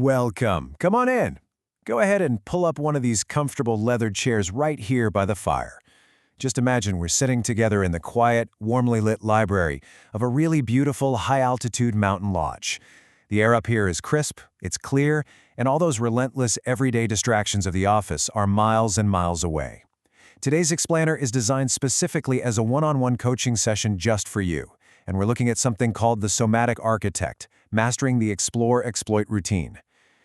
Welcome. Come on in. Go ahead and pull up one of these comfortable leather chairs right here by the fire. Just imagine we're sitting together in the quiet, warmly lit library of a really beautiful high-altitude mountain lodge. The air up here is crisp, it's clear, and all those relentless everyday distractions of the office are miles and miles away. Today's Explainer is designed specifically as a one-on-one coaching session just for you, and we're looking at something called the Somatic Architect, mastering the Explore-Exploit routine.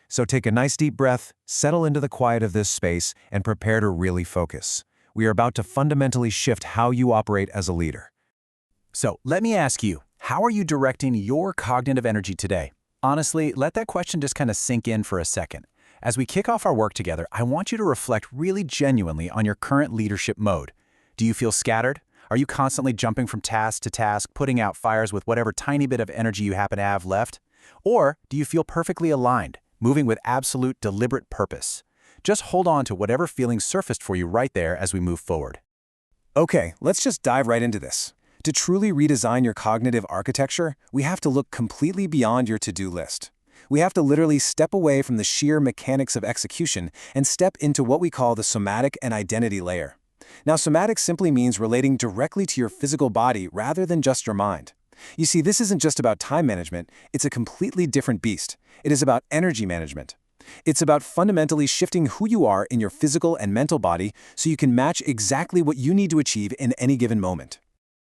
So take a nice deep breath, settle into the quiet of this space, and prepare to really focus. We are about to fundamentally shift how you operate as a leader. So let me ask you, how are you directing your cognitive energy today? Honestly, let that question just kind of sink in for a second. As we kick off our work together, I want you to reflect really genuinely on your current leadership mode. Do you feel scattered? Are you constantly jumping from task to task, putting out fires with whatever tiny bit of energy you happen to have left? Or do you feel perfectly aligned, moving with absolute deliberate purpose? Just hold on to whatever feelings surfaced for you right there as we move forward. Okay, let's just dive right into this. To truly redesign your cognitive architecture, we have to look completely beyond your to-do list. We have to literally step away from the sheer mechanics of execution and step into what we call the somatic and identity layer. Now, somatic simply means relating directly to your physical body rather than just your mind. You see, this isn't just about time management, it's a completely different beast. It is about energy management. It's about fundamentally shifting who you are in your physical and mental body so you can match exactly what you need to achieve in any given moment.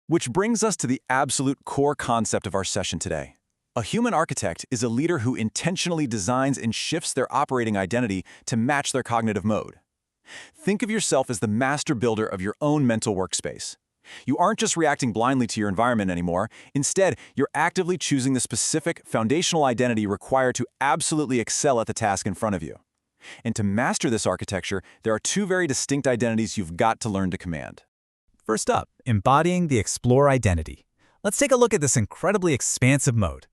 Which brings us to the absolute core concept of our session today. A human architect is a leader who intentionally designs and shifts their operating identity to match their cognitive mode. Think of yourself as the master builder of your own mental workspace. You aren't just reacting blindly to your environment anymore. Instead, you're actively choosing the specific foundational identity required to absolutely excel at the task in front of you. And to master this architecture, there are two very distinct identities you've got to learn to command. First up, embodying the Explore identity. Let's take a look at this incredibly expansive mode.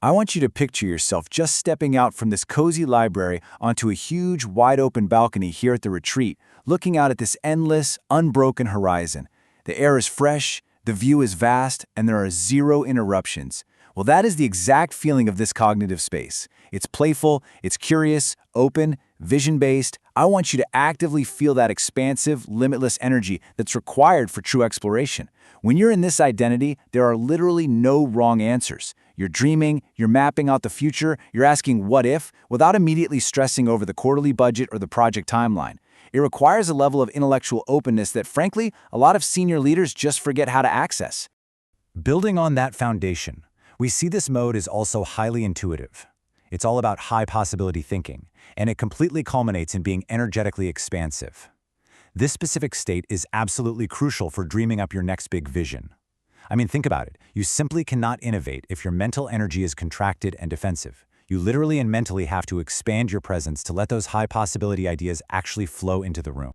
I want you to picture yourself just stepping out from this cozy library onto a huge, wide-open balcony here at the retreat, looking out at this endless, unbroken horizon. The air is fresh, the view is vast, and there are zero interruptions. Well, that is the exact feeling of this cognitive space. It's playful, it's curious, open, vision-based. I want you to actively feel that expansive, limitless energy that's required for true exploration. When you're in this identity, there are literally no wrong answers. You're dreaming, you're mapping out the future, you're asking what if, without immediately stressing over the quarterly budget or the project timeline. It requires a level of intellectual openness that, frankly, a lot of senior leaders just forget how to access. Building on that foundation, we see this mode is also highly intuitive. It's all about high possibility thinking, and it completely culminates in being energetically expansive. This specific state is absolutely crucial for dreaming up your next big vision. I mean, think about it. You simply cannot innovate if your mental energy is contracted and defensive. You literally and mentally have to expand your presence to let those high possibility ideas actually flow into the room.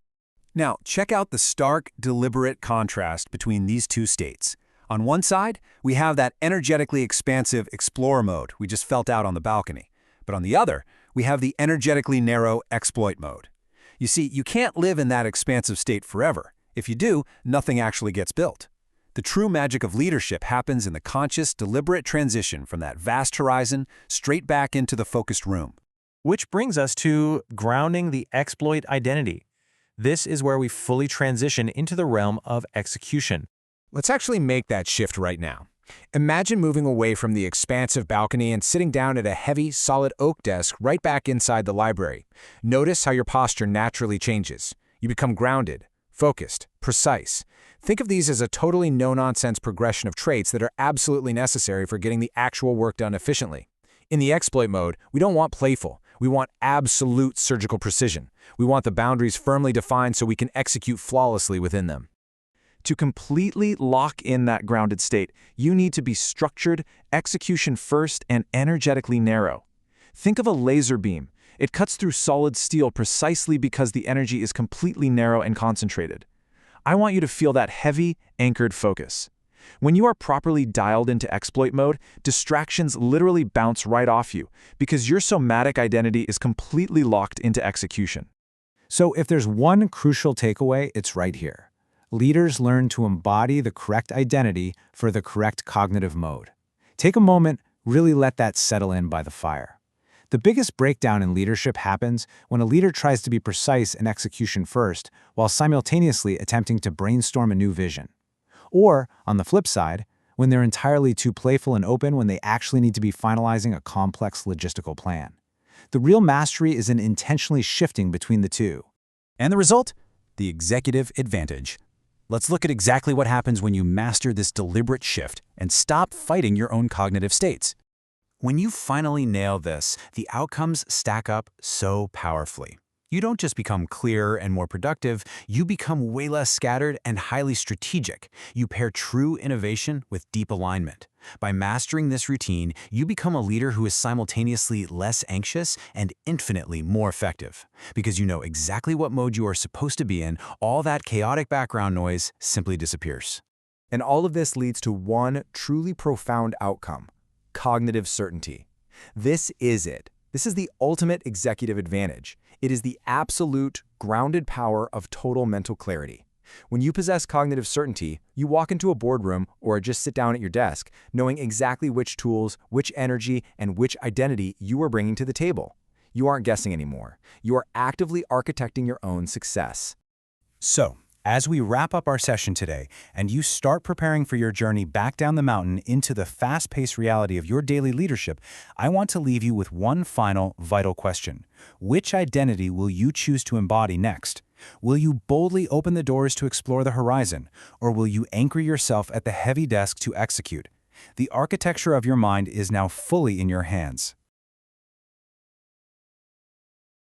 Now, check out the stark, deliberate contrast between these two states. On one side, we have that energetically expansive Explorer mode we just felt out on the balcony. But on the other, we have the energetically narrow Exploit mode. You see, you can't live in that expansive state forever. If you do, nothing actually gets built. The true magic of leadership happens in the conscious, deliberate transition from that vast horizon straight back into the focused room. Which brings us to grounding the exploit identity. This is where we fully transition into the realm of execution. Let's actually make that shift right now. Imagine moving away from the expansive balcony and sitting down at a heavy, solid oak desk right back inside the library. Notice how your posture naturally changes. You become grounded, focused, precise. Think of these as a totally no-nonsense progression of traits that are absolutely necessary for getting the actual work done efficiently. In the exploit mode, we don't want playful. We want absolute surgical precision. We want the boundaries firmly defined so we can execute flawlessly within them. To completely lock in that grounded state, you need to be structured, execution first, and energetically narrow. Think of a laser beam. It cuts through solid steel precisely because the energy is completely narrow and concentrated. I want you to feel that heavy, anchored focus. When you are properly dialed into exploit mode, distractions literally bounce right off you because your somatic identity is completely locked into execution. So if there's one crucial takeaway, it's right here. Leaders learn to embody the correct identity for the correct cognitive mode. Take a moment, really let that settle in by the fire. The biggest breakdown in leadership happens when a leader tries to be precise in execution first, while simultaneously attempting to brainstorm a new vision. Or, on the flip side, when they're entirely too playful and open when they actually need to be finalizing a complex logistical plan. The real mastery is in intentionally shifting between the two. And the result? The executive advantage. Let's look at exactly what happens when you master this deliberate shift and stop fighting your own cognitive states. When you finally nail this, the outcomes stack up so powerfully. You don't just become clearer and more productive, you become way less scattered and highly strategic. You pair true innovation with deep alignment. By mastering this routine, you become a leader who is simultaneously less anxious and infinitely more effective. Because you know exactly what mode you are supposed to be in, all that chaotic background noise simply disappears. And all of this leads to one truly profound outcome: cognitive certainty. This is it. This is the ultimate executive advantage. It is the absolute, grounded power of total mental clarity. When you possess cognitive certainty, you walk into a boardroom or just sit down at your desk, knowing exactly which tools, which energy, and which identity you are bringing to the table. You aren't guessing anymore. You are actively architecting your own success. So, as we wrap up our session today, and you start preparing for your journey back down the mountain into the fast-paced reality of your daily leadership, I want to leave you with one final, vital question. Which identity will you choose to embody next? Will you boldly open the doors to explore the horizon, or will you anchor yourself at the heavy desk to execute? The architecture of your mind is now fully in your hands.